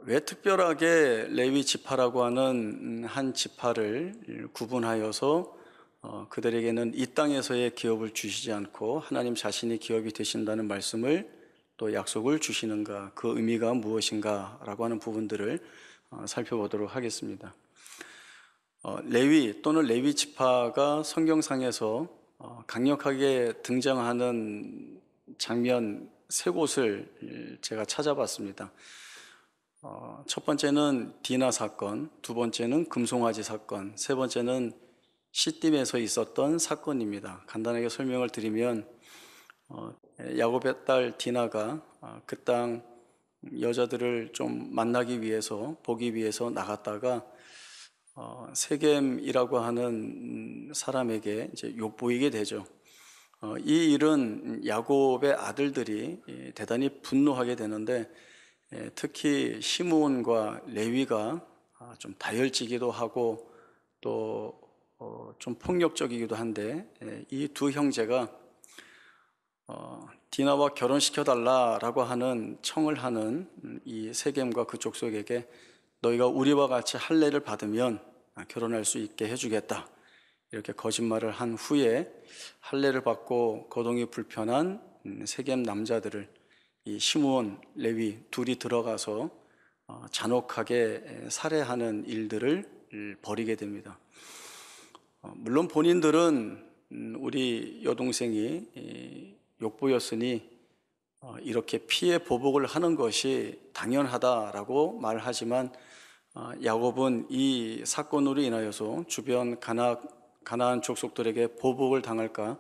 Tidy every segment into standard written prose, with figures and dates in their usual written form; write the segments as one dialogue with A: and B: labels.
A: 왜 특별하게 레위 지파라고 하는 한 지파를 구분하여서 그들에게는 이 땅에서의 기업을 주시지 않고 하나님 자신이 기업이 되신다는 말씀을 또 약속을 주시는가, 그 의미가 무엇인가 라고 하는 부분들을 살펴보도록 하겠습니다. 레위 또는 레위 지파가 성경상에서 강력하게 등장하는 장면 세 곳을 제가 찾아봤습니다. 첫 번째는 디나 사건, 두 번째는 금송아지 사건, 세 번째는 시딤에서 있었던 사건입니다. 간단하게 설명을 드리면 야곱의 딸 디나가 그 땅 여자들을 좀 만나기 위해서, 보기 위해서 나갔다가 세겜이라고 하는 사람에게 이제 욕보이게 되죠. 이 일은 야곱의 아들들이 대단히 분노하게 되는데, 특히 시므온과 레위가 좀 다혈지기도 하고 또 좀 폭력적이기도 한데, 이 두 형제가 디나와 결혼시켜달라라고 하는 청을 하는 이 세겜과 그 족속에게 너희가 우리와 같이 할례를 받으면 결혼할 수 있게 해주겠다, 이렇게 거짓말을 한 후에 할례를 받고 거동이 불편한 세겜 남자들을 이 시므온, 레위 둘이 들어가서 잔혹하게 살해하는 일들을 벌이게 됩니다. 물론 본인들은 우리 여동생이 욕보였으니 이렇게 피해 보복을 하는 것이 당연하다라고 말하지만, 야곱은 이 사건으로 인하여서 주변 가나안 족속들에게 보복을 당할까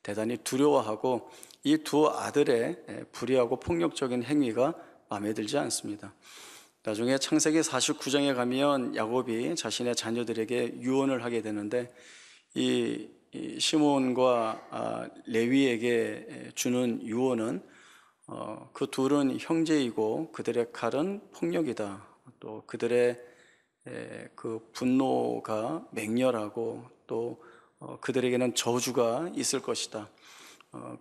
A: 대단히 두려워하고 이 두 아들의 불의하고 폭력적인 행위가 마음에 들지 않습니다. 나중에 창세기 49장에 가면 야곱이 자신의 자녀들에게 유언을 하게 되는데, 이 시므온과 레위에게 주는 유언은 그 둘은 형제이고 그들의 칼은 폭력이다, 또 그들의 그 분노가 맹렬하고 또 그들에게는 저주가 있을 것이다,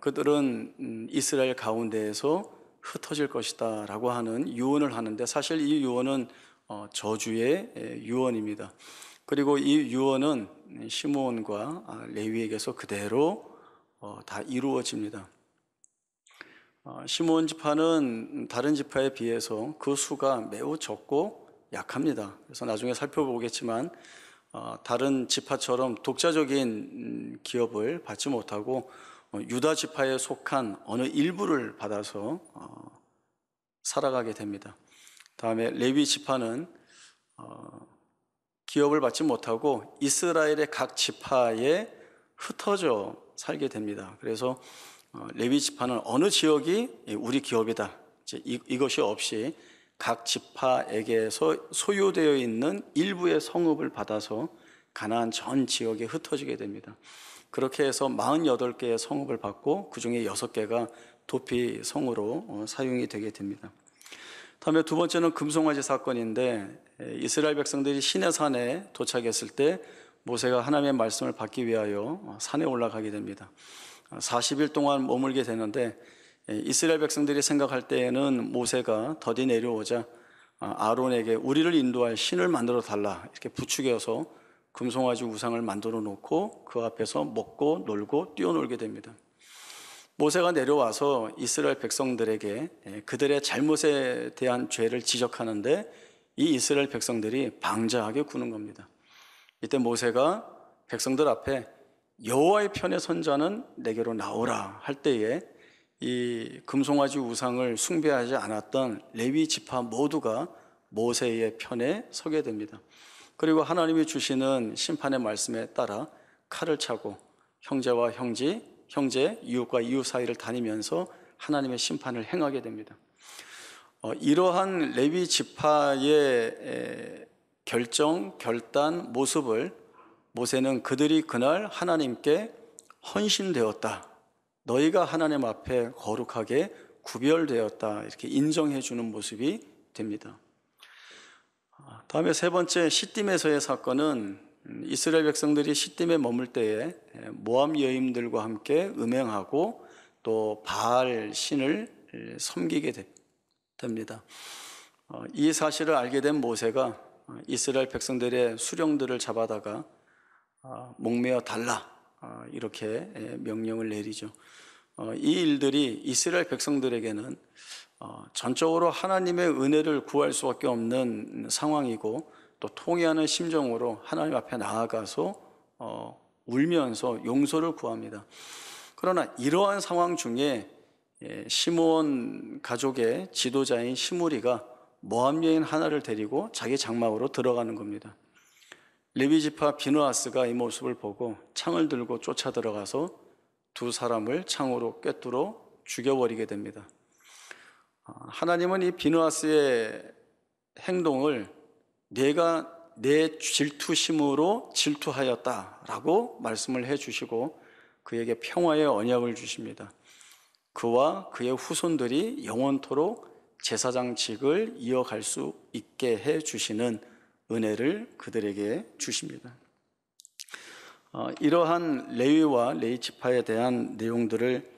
A: 그들은 이스라엘 가운데에서 흩어질 것이다 라고 하는 유언을 하는데, 사실 이 유언은 저주의 유언입니다. 그리고 이 유언은 시므온과 레위에게서 그대로 다 이루어집니다. 시므온 지파는 다른 지파에 비해서 그 수가 매우 적고 약합니다. 그래서 나중에 살펴보겠지만 다른 지파처럼 독자적인 기업을 받지 못하고 유다 지파에 속한 어느 일부를 받아서 살아가게 됩니다. 다음에 레위 지파는 기업을 받지 못하고 이스라엘의 각 지파에 흩어져 살게 됩니다. 그래서 레위 지파는 어느 지역이 우리 기업이다, 이것이 없이 각 지파에게서 소유되어 있는 일부의 성읍을 받아서 가나안 전 지역에 흩어지게 됩니다. 그렇게 해서 48개의 성읍을 받고 그 중에 6개가 도피 성으로 사용이 되게 됩니다. 다음에 두 번째는 금송아지 사건인데, 이스라엘 백성들이 시내산에 도착했을 때 모세가 하나님의 말씀을 받기 위하여 산에 올라가게 됩니다. 40일 동안 머물게 되는데, 이스라엘 백성들이 생각할 때에는 모세가 더디 내려오자 아론에게 우리를 인도할 신을 만들어 달라, 이렇게 부추겨서 금송아지 우상을 만들어 놓고 그 앞에서 먹고 놀고 뛰어놀게 됩니다. 모세가 내려와서 이스라엘 백성들에게 그들의 잘못에 대한 죄를 지적하는데, 이 이스라엘 백성들이 방자하게 구는 겁니다. 이때 모세가 백성들 앞에 여호와의 편에 선 자는 내게로 나오라 할 때에 이 금송아지 우상을 숭배하지 않았던 레위 지파 모두가 모세의 편에 서게 됩니다. 그리고 하나님이 주시는 심판의 말씀에 따라 칼을 차고 형제와 형제, 이웃과 이웃 사이를 다니면서 하나님의 심판을 행하게 됩니다. 이러한 레위 지파의 결단, 모습을 모세는 그들이 그날 하나님께 헌신되었다, 너희가 하나님 앞에 거룩하게 구별되었다, 이렇게 인정해 주는 모습이 됩니다. 다음에 세 번째 시딤에서의 사건은 이스라엘 백성들이 시딤에 머물 때에 모압 여인들과 함께 음행하고 또 바알 신을 섬기게 됩니다. 이 사실을 알게 된 모세가 이스라엘 백성들의 수령들을 잡아다가 목매어 달라 이렇게 명령을 내리죠. 이 일들이 이스라엘 백성들에게는 전적으로 하나님의 은혜를 구할 수밖에 없는 상황이고 또 통회하는 심정으로 하나님 앞에 나아가서 울면서 용서를 구합니다. 그러나 이러한 상황 중에 시므온 가족의 지도자인 시므리가 모압 여인 하나를 데리고 자기 장막으로 들어가는 겁니다. 레위 지파 비느하스가 이 모습을 보고 창을 들고 쫓아 들어가서 두 사람을 창으로 꿰뚫어 죽여버리게 됩니다. 하나님은 이 비느하스의 행동을 내가 내 질투심으로 질투하였다라고 말씀을 해주시고 그에게 평화의 언약을 주십니다. 그와 그의 후손들이 영원토록 제사장직을 이어갈 수 있게 해주시는 은혜를 그들에게 주십니다. 이러한 레위와 레위 지파에 대한 내용들을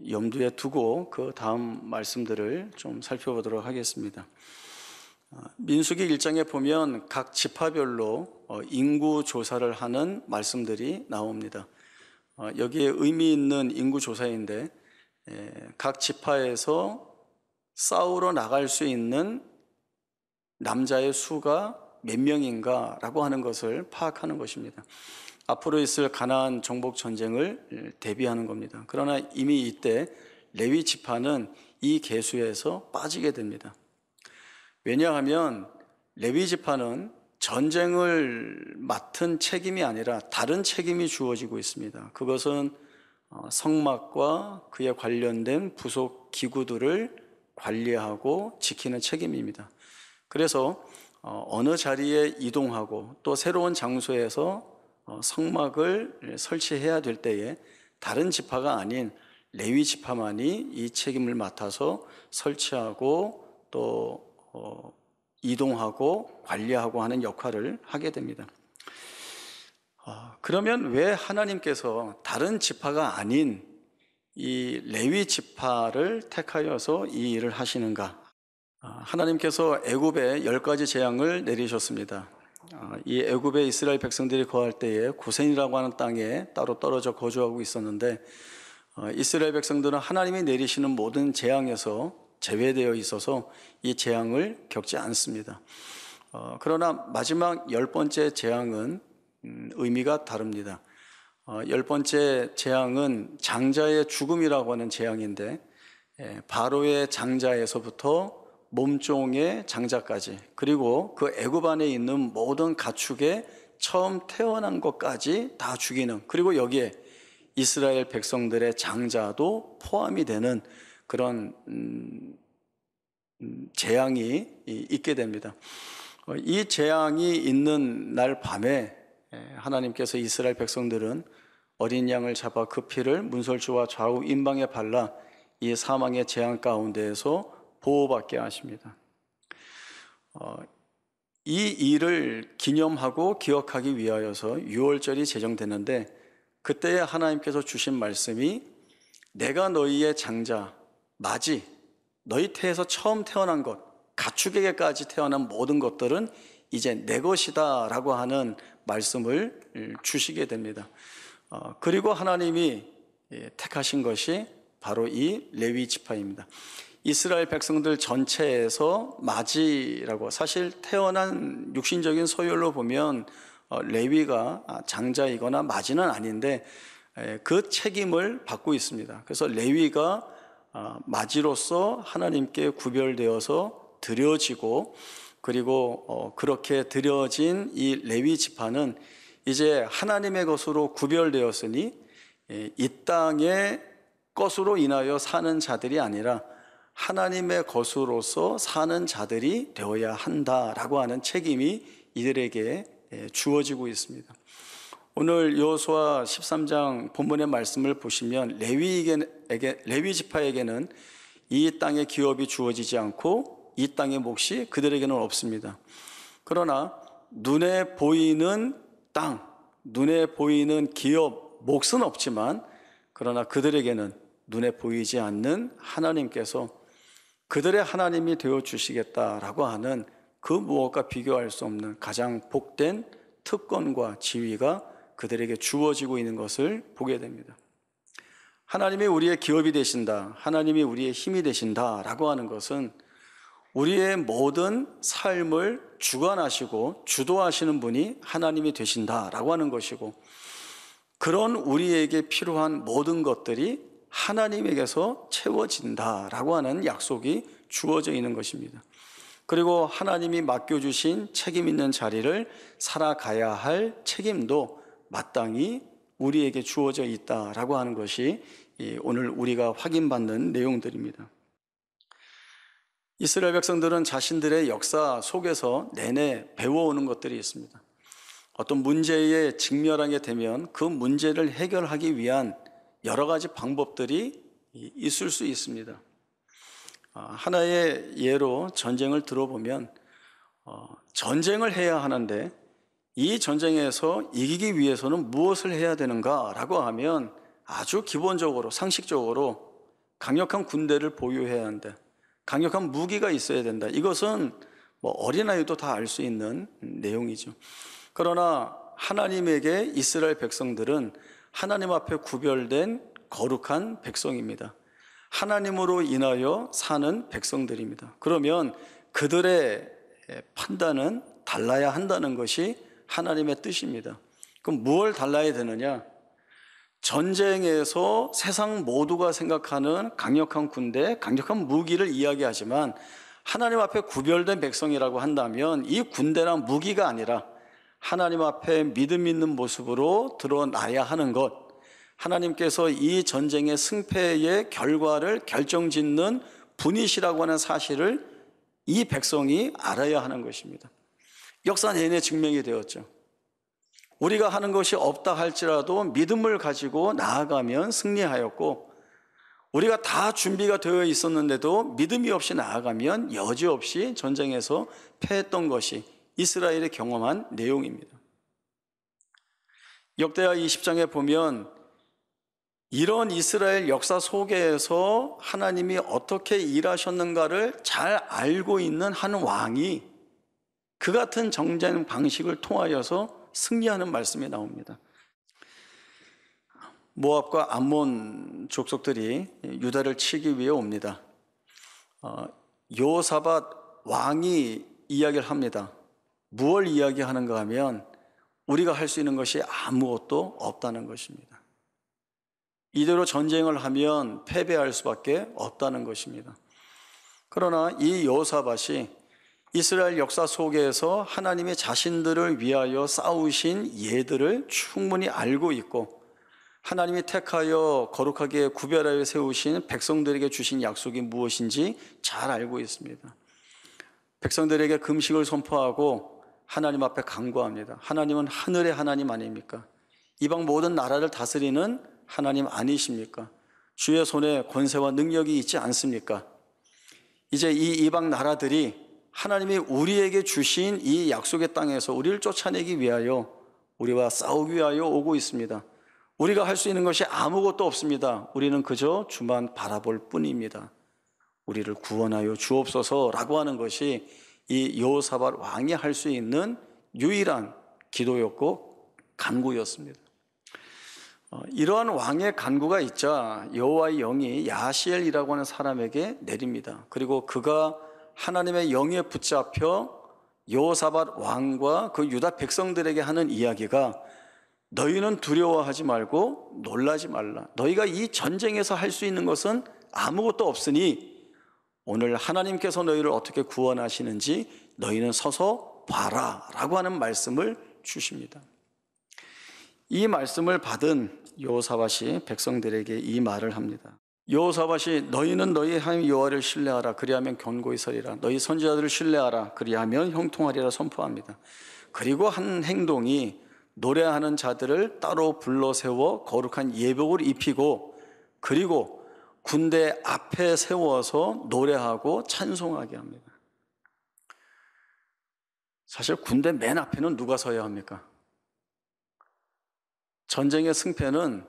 A: 염두에 두고 그 다음 말씀들을 좀 살펴보도록 하겠습니다. 민수기 1장에 보면 각 지파별로 인구 조사를 하는 말씀들이 나옵니다. 여기에 의미 있는 인구 조사인데 각 지파에서 싸우러 나갈 수 있는 남자의 수가 몇 명인가라고 하는 것을 파악하는 것입니다. 앞으로 있을 가나안 정복 전쟁을 대비하는 겁니다. 그러나 이미 이때 레위 지파는 이 계수에서 빠지게 됩니다. 왜냐하면 레위 지파는 전쟁을 맡은 책임이 아니라 다른 책임이 주어지고 있습니다. 그것은 성막과 그에 관련된 부속 기구들을 관리하고 지키는 책임입니다. 그래서 어느 자리에 이동하고 또 새로운 장소에서 성막을 설치해야 될 때에 다른 지파가 아닌 레위 지파만이 이 책임을 맡아서 설치하고 또 이동하고 관리하고 하는 역할을 하게 됩니다. 그러면 왜 하나님께서 다른 지파가 아닌 이 레위 지파를 택하여서 이 일을 하시는가? 하나님께서 애굽에 10가지 재앙을 내리셨습니다. 이 애굽에 이스라엘 백성들이 거할 때에 고센이라고 하는 땅에 따로 떨어져 거주하고 있었는데 이스라엘 백성들은 하나님이 내리시는 모든 재앙에서 제외되어 있어서 이 재앙을 겪지 않습니다. 그러나 마지막 10번째 재앙은 의미가 다릅니다. 10번째 재앙은 장자의 죽음이라고 하는 재앙인데 바로의 장자에서부터 몸종의 장자까지 그리고 그 애굽 안에 있는 모든 가축의 처음 태어난 것까지 다 죽이는, 그리고 여기에 이스라엘 백성들의 장자도 포함이 되는 그런 재앙이 있게 됩니다. 이 재앙이 있는 날 밤에 하나님께서 이스라엘 백성들은 어린 양을 잡아 그 피를 문설주와 좌우 임방에 발라 이 사망의 재앙 가운데에서 보호받게 하십니다. 이 일을 기념하고 기억하기 위하여서 유월절이 제정되는데 그때에 하나님께서 주신 말씀이 내가 너희의 장자 맞이, 너희 태에서 처음 태어난 것, 가축에게까지 태어난 모든 것들은 이제 내 것이다 라고 하는 말씀을 주시게 됩니다. 그리고 하나님이 택하신 것이 바로 이 레위 지파입니다. 이스라엘 백성들 전체에서 맞이라고, 사실 태어난 육신적인 서열로 보면 레위가 장자이거나 맞이는 아닌데 그 책임을 받고 있습니다. 그래서 레위가 맞이로서 하나님께 구별되어서 드려지고, 그리고 그렇게 드려진 이 레위 지파는 이제 하나님의 것으로 구별되었으니 이 땅의 것으로 인하여 사는 자들이 아니라 하나님의 것으로서 사는 자들이 되어야 한다라고 하는 책임이 이들에게 주어지고 있습니다. 오늘 여호수아 13장 본문의 말씀을 보시면 레위 지파에게는 이 땅의 기업이 주어지지 않고 이 땅의 몫이 그들에게는 없습니다. 그러나 눈에 보이는 땅, 눈에 보이는 기업, 몫은 없지만 그러나 그들에게는 눈에 보이지 않는 하나님께서 그들의 하나님이 되어 주시겠다라고 하는 그 무엇과 비교할 수 없는 가장 복된 특권과 지위가 그들에게 주어지고 있는 것을 보게 됩니다. 하나님이 우리의 기업이 되신다, 하나님이 우리의 힘이 되신다라고 하는 것은 우리의 모든 삶을 주관하시고 주도하시는 분이 하나님이 되신다라고 하는 것이고, 그런 우리에게 필요한 모든 것들이 하나님에게서 채워진다라고 하는 약속이 주어져 있는 것입니다. 그리고 하나님이 맡겨주신 책임 있는 자리를 살아가야 할 책임도 마땅히 우리에게 주어져 있다라고 하는 것이 오늘 우리가 확인받는 내용들입니다. 이스라엘 백성들은 자신들의 역사 속에서 내내 배워오는 것들이 있습니다. 어떤 문제에 직면하게 되면 그 문제를 해결하기 위한 여러 가지 방법들이 있을 수 있습니다. 하나의 예로 전쟁을 들어보면 전쟁을 해야 하는데 이 전쟁에서 이기기 위해서는 무엇을 해야 되는가라고 하면 아주 기본적으로 상식적으로 강력한 군대를 보유해야 한다, 강력한 무기가 있어야 된다. 이것은 어린아이도 다 알 수 있는 내용이죠. 그러나 하나님에게 이스라엘 백성들은 하나님 앞에 구별된 거룩한 백성입니다. 하나님으로 인하여 사는 백성들입니다. 그러면 그들의 판단은 달라야 한다는 것이 하나님의 뜻입니다. 그럼 무엇을 달라야 되느냐? 전쟁에서 세상 모두가 생각하는 강력한 군대, 강력한 무기를 이야기하지만 하나님 앞에 구별된 백성이라고 한다면 이 군대나 무기가 아니라 하나님 앞에 믿음 있는 모습으로 드러나야 하는 것, 하나님께서 이 전쟁의 승패의 결과를 결정짓는 분이시라고 하는 사실을 이 백성이 알아야 하는 것입니다. 역사 내내 증명이 되었죠. 우리가 하는 것이 없다 할지라도 믿음을 가지고 나아가면 승리하였고, 우리가 다 준비가 되어 있었는데도 믿음이 없이 나아가면 여지없이 전쟁에서 패했던 것이 이스라엘이 경험한 내용입니다. 역대하 20장에 보면 이런 이스라엘 역사 속에서 하나님이 어떻게 일하셨는가를 잘 알고 있는 한 왕이 그 같은 정쟁 방식을 통하여서 승리하는 말씀이 나옵니다. 모압과 암몬 족속들이 유다를 치기 위해 옵니다. 여호사밧 왕이 이야기를 합니다. 무엇을 이야기하는가 하면 우리가 할 수 있는 것이 아무것도 없다는 것입니다. 이대로 전쟁을 하면 패배할 수밖에 없다는 것입니다. 그러나 이 여호사밧이 이스라엘 역사 속에서 하나님이 자신들을 위하여 싸우신 예들을 충분히 알고 있고, 하나님이 택하여 거룩하게 구별하여 세우신 백성들에게 주신 약속이 무엇인지 잘 알고 있습니다. 백성들에게 금식을 선포하고 하나님 앞에 간구합니다. 하나님은 하늘의 하나님 아닙니까? 이방 모든 나라를 다스리는 하나님 아니십니까? 주의 손에 권세와 능력이 있지 않습니까? 이제 이 이방 나라들이 하나님이 우리에게 주신 이 약속의 땅에서 우리를 쫓아내기 위하여, 우리와 싸우기 위하여 오고 있습니다. 우리가 할 수 있는 것이 아무것도 없습니다. 우리는 그저 주만 바라볼 뿐입니다. 우리를 구원하여 주옵소서라고 하는 것이 이 여호사밧 왕이 할 수 있는 유일한 기도였고 간구였습니다. 이러한 왕의 간구가 있자 여호와의 영이 야시엘이라고 하는 사람에게 내립니다. 그리고 그가 하나님의 영에 붙잡혀 여호사밧 왕과 그 유다 백성들에게 하는 이야기가, 너희는 두려워하지 말고 놀라지 말라. 너희가 이 전쟁에서 할 수 있는 것은 아무것도 없으니 오늘 하나님께서 너희를 어떻게 구원하시는지 너희는 서서 봐라 라고 하는 말씀을 주십니다. 이 말씀을 받은 여호사밧이 백성들에게 이 말을 합니다. 여호사밧이 너희는 너희 하나님 여호와를 신뢰하라. 그리하면 견고히 서리라. 너희 선지자들을 신뢰하라. 그리하면 형통하리라 선포합니다. 그리고 한 행동이 노래하는 자들을 따로 불러 세워 거룩한 예복을 입히고, 그리고 군대 앞에 세워서 노래하고 찬송하게 합니다. 사실 군대 맨 앞에는 누가 서야 합니까? 전쟁의 승패는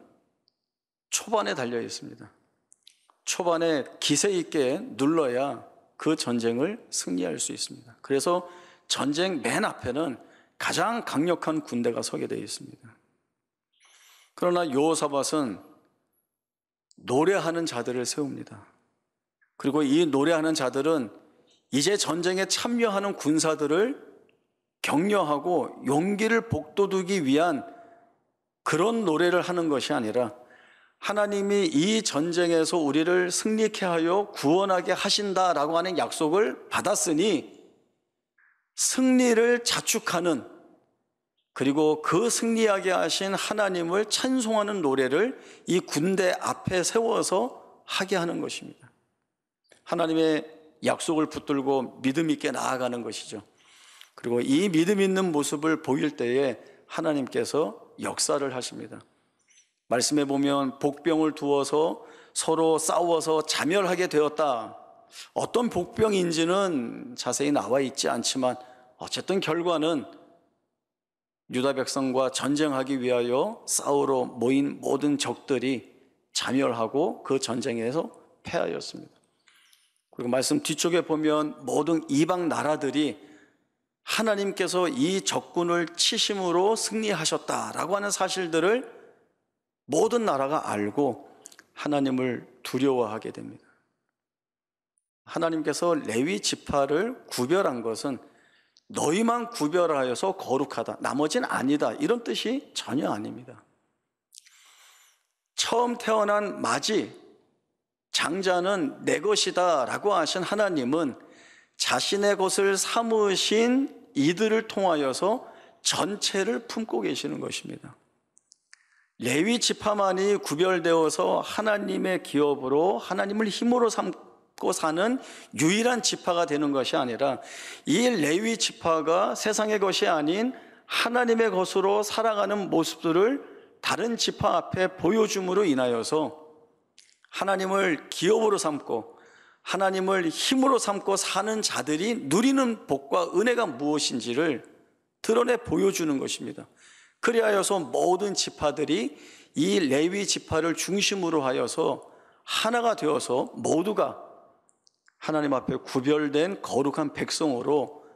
A: 초반에 달려 있습니다. 초반에 기세 있게 눌러야 그 전쟁을 승리할 수 있습니다. 그래서 전쟁 맨 앞에는 가장 강력한 군대가 서게 되어 있습니다. 그러나 여호사밧은 노래하는 자들을 세웁니다. 그리고 이 노래하는 자들은 이제 전쟁에 참여하는 군사들을 격려하고 용기를 북돋우기 위한 그런 노래를 하는 것이 아니라 하나님이 이 전쟁에서 우리를 승리케 하여 구원하게 하신다라고 하는 약속을 받았으니 승리를 자축하는, 그리고 그 승리하게 하신 하나님을 찬송하는 노래를 이 군대 앞에 세워서 하게 하는 것입니다. 하나님의 약속을 붙들고 믿음 있게 나아가는 것이죠. 그리고 이 믿음 있는 모습을 보일 때에 하나님께서 역사를 하십니다. 말씀에 보면 복병을 두어서 서로 싸워서 자멸하게 되었다. 어떤 복병인지는 자세히 나와 있지 않지만 어쨌든 결과는 유다 백성과 전쟁하기 위하여 싸우러 모인 모든 적들이 자멸하고 그 전쟁에서 패하였습니다. 그리고 말씀 뒤쪽에 보면 모든 이방 나라들이 하나님께서 이 적군을 치심으로 승리하셨다라고 하는 사실들을 모든 나라가 알고 하나님을 두려워하게 됩니다. 하나님께서 레위 지파를 구별한 것은 너희만 구별하여서 거룩하다, 나머지는 아니다, 이런 뜻이 전혀 아닙니다. 처음 태어난 맞이, 장자는 내 것이다 라고 하신 하나님은 자신의 것을 삼으신 이들을 통하여서 전체를 품고 계시는 것입니다. 레위 지파만이 구별되어서 하나님의 기업으로 하나님을 힘으로 삼고 사는 유일한 지파가 되는 것이 아니라 이 레위 지파가 세상의 것이 아닌 하나님의 것으로 살아가는 모습들을 다른 지파 앞에 보여줌으로 인하여서 하나님을 기업으로 삼고 하나님을 힘으로 삼고 사는 자들이 누리는 복과 은혜가 무엇인지를 드러내 보여주는 것입니다. 그리하여서 모든 지파들이 이 레위 지파를 중심으로 하여서 하나가 되어서 모두가 하나님 앞에 구별된 거룩한 백성으로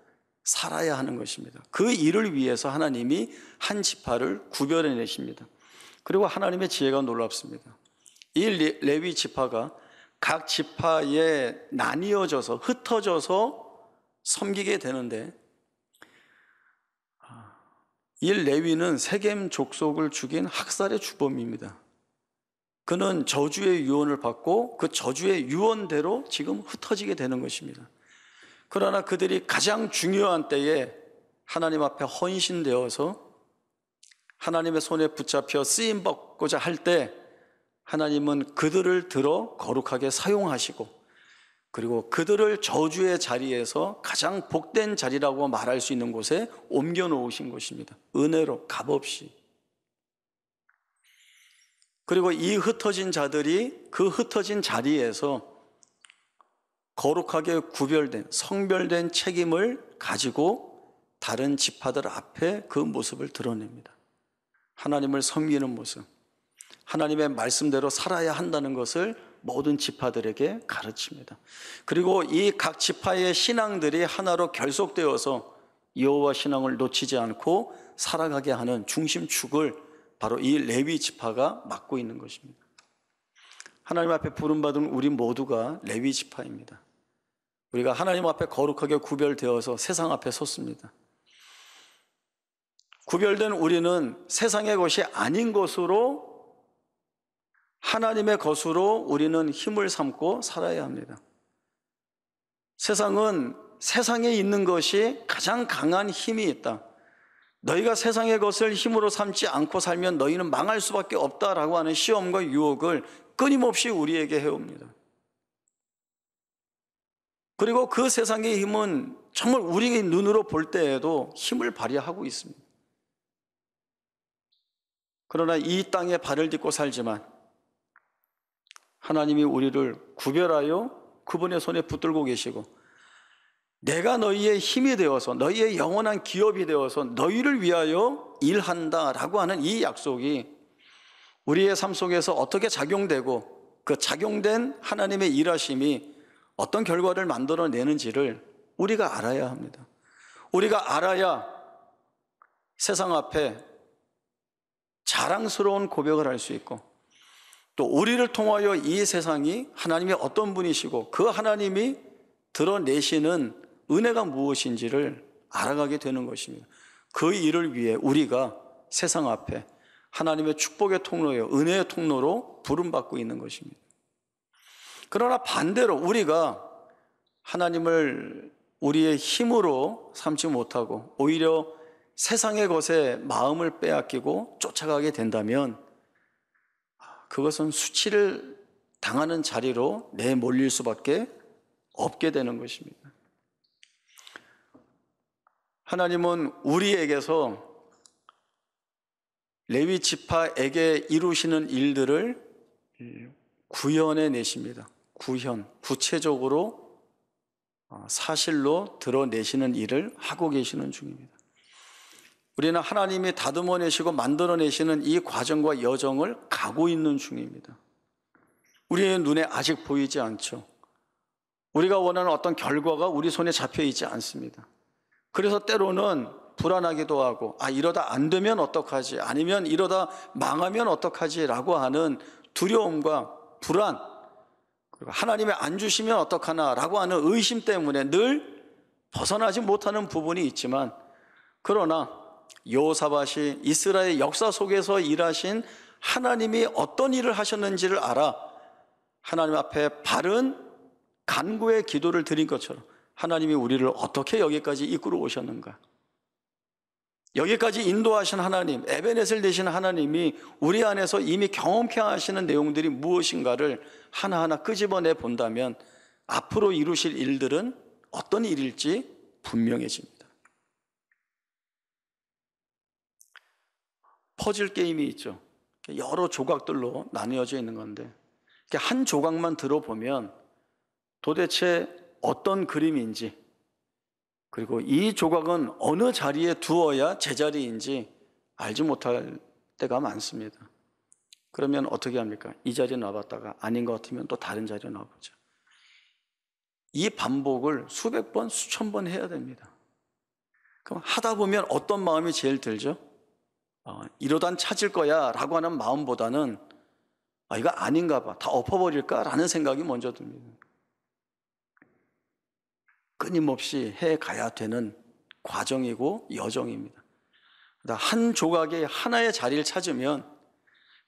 A: 살아야 하는 것입니다. 그 일을 위해서 하나님이 한 지파를 구별해 내십니다. 그리고 하나님의 지혜가 놀랍습니다. 이 레위 지파가 각 지파에 나뉘어져서 흩어져서 섬기게 되는데, 이 레위는 세겜 족속을 죽인 학살의 주범입니다. 그는 저주의 유언을 받고 그 저주의 유언대로 지금 흩어지게 되는 것입니다. 그러나 그들이 가장 중요한 때에 하나님 앞에 헌신되어서 하나님의 손에 붙잡혀 쓰임 받고자 할 때 하나님은 그들을 들어 거룩하게 사용하시고, 그리고 그들을 저주의 자리에서 가장 복된 자리라고 말할 수 있는 곳에 옮겨 놓으신 것입니다. 은혜로, 값없이. 그리고 이 흩어진 자들이 그 흩어진 자리에서 거룩하게 구별된, 성별된 책임을 가지고 다른 지파들 앞에 그 모습을 드러냅니다. 하나님을 섬기는 모습, 하나님의 말씀대로 살아야 한다는 것을 모든 지파들에게 가르칩니다. 그리고 이 각 지파의 신앙들이 하나로 결속되어서 여호와 신앙을 놓치지 않고 살아가게 하는 중심축을 바로 이 레위 지파가 맡고 있는 것입니다. 하나님 앞에 부름받은 우리 모두가 레위 지파입니다. 우리가 하나님 앞에 거룩하게 구별되어서 세상 앞에 섰습니다. 구별된 우리는 세상의 것이 아닌 것으로, 하나님의 것으로 우리는 힘을 삼고 살아야 합니다. 세상은 세상에 있는 것이 가장 강한 힘이 있다, 너희가 세상의 것을 힘으로 삼지 않고 살면 너희는 망할 수밖에 없다라고 하는 시험과 유혹을 끊임없이 우리에게 해옵니다. 그리고 그 세상의 힘은 정말 우리의 눈으로 볼 때에도 힘을 발휘하고 있습니다. 그러나 이 땅에 발을 딛고 살지만 하나님이 우리를 구별하여 그분의 손에 붙들고 계시고, 내가 너희의 힘이 되어서, 너희의 영원한 기업이 되어서 너희를 위하여 일한다라고 하는 이 약속이 우리의 삶 속에서 어떻게 작용되고, 그 작용된 하나님의 일하심이 어떤 결과를 만들어내는지를 우리가 알아야 합니다. 우리가 알아야 세상 앞에 자랑스러운 고백을 할 수 있고, 또 우리를 통하여 이 세상이 하나님이 어떤 분이시고 그 하나님이 드러내시는 은혜가 무엇인지를 알아가게 되는 것입니다. 그 일을 위해 우리가 세상 앞에 하나님의 축복의 통로요, 은혜의 통로로 부름받고 있는 것입니다. 그러나 반대로 우리가 하나님을 우리의 힘으로 삼지 못하고 오히려 세상의 것에 마음을 빼앗기고 쫓아가게 된다면 그것은 수치를 당하는 자리로 내몰릴 수밖에 없게 되는 것입니다. 하나님은 우리에게서 레위 지파에게 이루시는 일들을 구현해 내십니다. 구체적으로 사실로 드러내시는 일을 하고 계시는 중입니다. 우리는 하나님이 다듬어내시고 만들어내시는 이 과정과 여정을 가고 있는 중입니다. 우리의 눈에 아직 보이지 않죠. 우리가 원하는 어떤 결과가 우리 손에 잡혀 있지 않습니다. 그래서 때로는 불안하기도 하고, 이러다 안 되면 어떡하지? 아니면 이러다 망하면 어떡하지? 라고 하는 두려움과 불안, 그리고 하나님이 안 주시면 어떡하나? 라고 하는 의심 때문에 늘 벗어나지 못하는 부분이 있지만, 그러나 여호사밧이 이스라엘 역사 속에서 일하신 하나님이 어떤 일을 하셨는지를 알아 하나님 앞에 바른 간구의 기도를 드린 것처럼 하나님이 우리를 어떻게 여기까지 이끌어 오셨는가, 여기까지 인도하신 하나님, 에베네셀 되신 하나님이 우리 안에서 이미 경험케 하시는 내용들이 무엇인가를 하나하나 끄집어내 본다면 앞으로 이루실 일들은 어떤 일일지 분명해집니다. 퍼즐 게임이 있죠. 여러 조각들로 나뉘어져 있는 건데 한 조각만 들어보면 도대체 어떤 그림인지, 그리고 이 조각은 어느 자리에 두어야 제자리인지 알지 못할 때가 많습니다. 그러면 어떻게 합니까? 이 자리에 놔봤다가 아닌 것 같으면 또 다른 자리에 놔보죠. 이 반복을 수백 번, 수천 번 해야 됩니다. 그럼 하다 보면 어떤 마음이 제일 들죠? 이러단 찾을 거야 라고 하는 마음보다는 이거 아닌가 봐, 다 엎어버릴까? 라는 생각이 먼저 듭니다. 끊임없이 해가야 되는 과정이고 여정입니다. 한 조각에 하나의 자리를 찾으면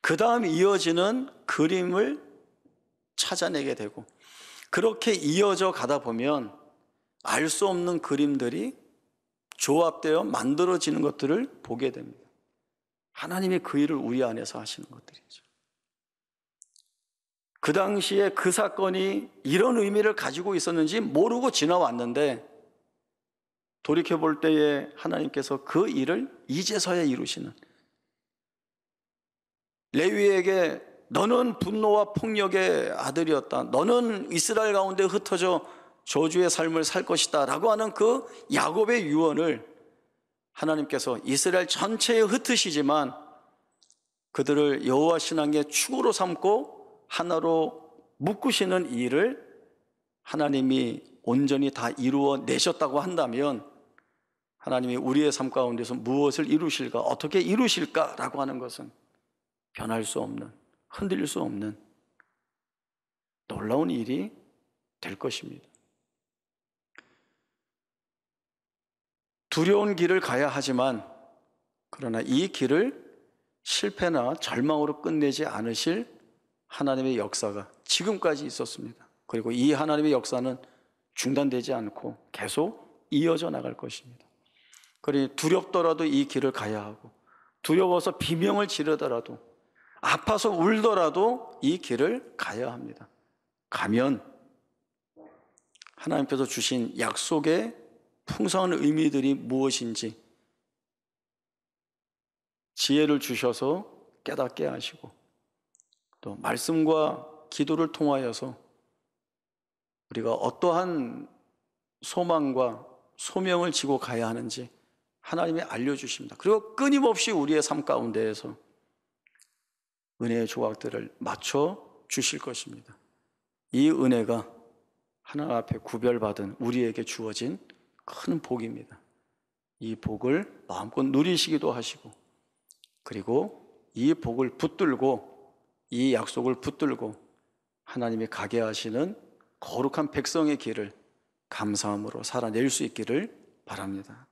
A: 그 다음 이어지는 그림을 찾아내게 되고, 그렇게 이어져 가다 보면 알 수 없는 그림들이 조합되어 만들어지는 것들을 보게 됩니다. 하나님이 그 일을 우리 안에서 하시는 것들이죠. 그 당시에 그 사건이 이런 의미를 가지고 있었는지 모르고 지나왔는데 돌이켜볼 때에 하나님께서 그 일을 이제서야 이루시는, 레위에게 너는 분노와 폭력의 아들이었다, 너는 이스라엘 가운데 흩어져 저주의 삶을 살 것이다 라고 하는 그 야곱의 유언을 하나님께서 이스라엘 전체에 흩으시지만 그들을 여호와 신앙의 축으로 삼고 하나로 묶으시는 일을 하나님이 온전히 다 이루어 내셨다고 한다면 하나님이 우리의 삶 가운데서 무엇을 이루실까, 어떻게 이루실까라고 하는 것은 변할 수 없는, 흔들릴 수 없는 놀라운 일이 될 것입니다. 두려운 길을 가야 하지만 그러나 이 길을 실패나 절망으로 끝내지 않으실 하나님의 역사가 지금까지 있었습니다. 그리고 이 하나님의 역사는 중단되지 않고 계속 이어져 나갈 것입니다. 그러니 두렵더라도 이 길을 가야 하고, 두려워서 비명을 지르더라도, 아파서 울더라도 이 길을 가야 합니다. 가면 하나님께서 주신 약속의 풍성한 의미들이 무엇인지 지혜를 주셔서 깨닫게 하시고, 또 말씀과 기도를 통하여서 우리가 어떠한 소망과 소명을 지고 가야 하는지 하나님이 알려주십니다. 그리고 끊임없이 우리의 삶 가운데에서 은혜의 조각들을 맞춰 주실 것입니다. 이 은혜가 하나님 앞에 구별받은 우리에게 주어진 큰 복입니다. 이 복을 마음껏 누리시기도 하시고, 그리고 이 복을 붙들고, 이 약속을 붙들고 하나님이 가게 하시는 거룩한 백성의 길을 감사함으로 살아낼 수 있기를 바랍니다.